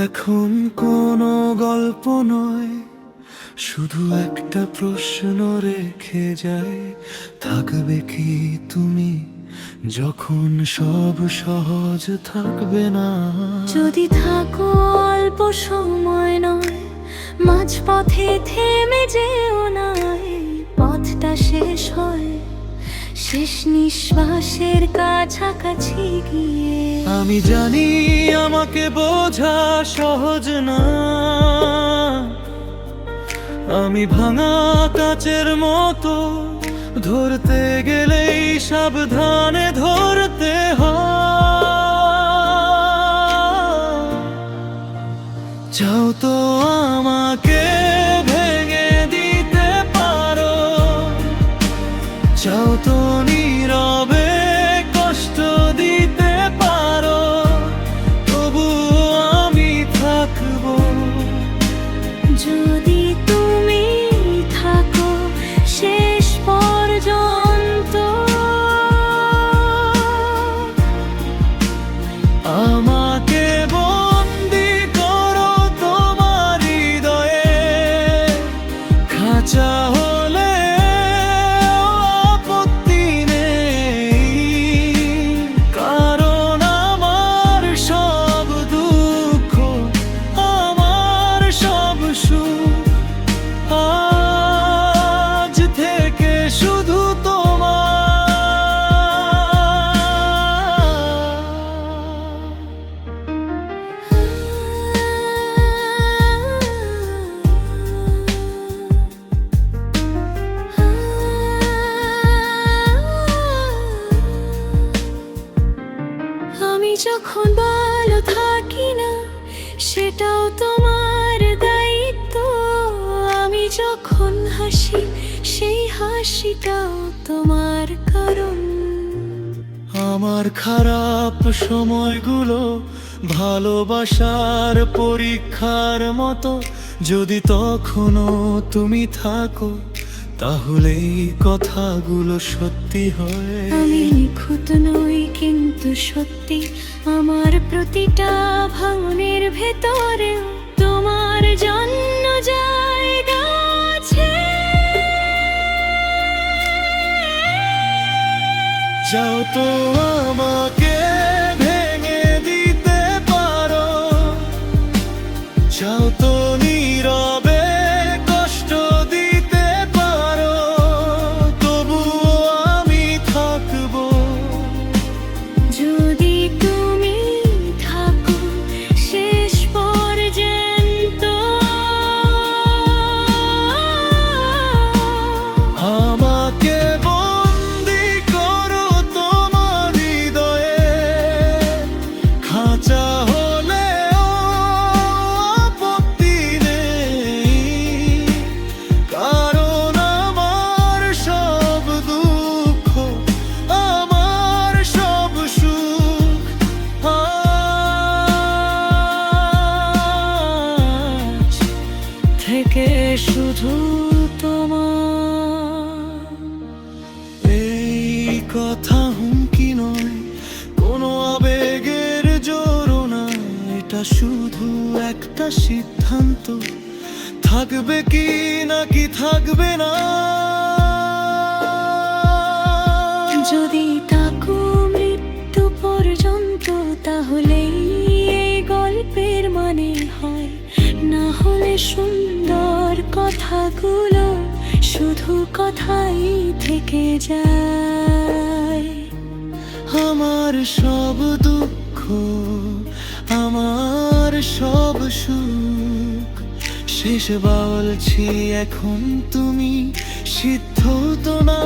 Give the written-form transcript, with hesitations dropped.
এখন কোনো গল্প নয়, শুধু একটা প্রশ্ন রেখে যায়, থাকবে কি তুমি যখন সব সহজ থাকবে না? যদি থাকো অল্প সময় নয়, মাঝপথে থেমে যেও না, এই পথটা শেষ হয় শেষ নিঃশ্বাসের কাছাকাছি গিয়ে। আমি জানি আমাকে বোঝা সহজ না, আমি ভাঙা কাচের মতো, ধরতে গেলেই সাবধানে ধরতে হয়। চাও তো আমাকে ভেঙে দিতে পারো, চাও তো নীরবে কষ্ট দিতে পারো, তবু আমি থাকবো। যদি তুমি থাকো শেষ পর্যন্ত, আমাকে বন্দি করো তোমার হৃদয়ে, খাঁচা হলে আপত্তি নেই, কারণ আমার সব দুঃখ, আমার সব সুখ আজ থেকে শুধু তোমার। আমি যখন ভালো থাকি না, সেটাও তোমার দায়িত্ব। আমি যখন হাসি, সেই হাসিটাও তোমার কারণ। আমার খারাপ সময়গুলো ভালোবাসার পরীক্ষার মতো, যদি তখনও তুমি থাকো, তাহলেই কথাগুলো সত্যি হয়। আমি নিখুঁত নই, কিন্তু সত্যি আমার প্রতিটা ভাঙনের ভেতরে তোমার জন্য জায়গা আছে। চাও তো আমাকে ভেঙে দিতে পারো, চাও তো নীরবে কষ্ট দিতে পারো, তবু আমি থাকবো। যদি তুমি থাকো শেষ পর্যন্ত, আমাকে বন্দি করো তোমার হৃদয়ে, খাঁচা হলেও আপত্তি নেই, কারণ আমার সব দুঃখ, আমার সব সুখ আজ থেকে শুধু তোমার। এই কথা হুমকি নয়, কোনো আবেগের জোরও না, এটা শুধু একটা সিদ্ধান্ত, থাকবে কি নাকি থাকবে না। যদি থাকো মৃত্যু পর্যন্ত, তাহলেই এই গল্পের মানে হয়। না হলে সুন্দর কথাগুলো শুধু কথাই থেকে যায়। আমার সব দুঃখ, আমার সব সুখ শেষ বলছি, এখন তুমি সিদ্ধ তো না।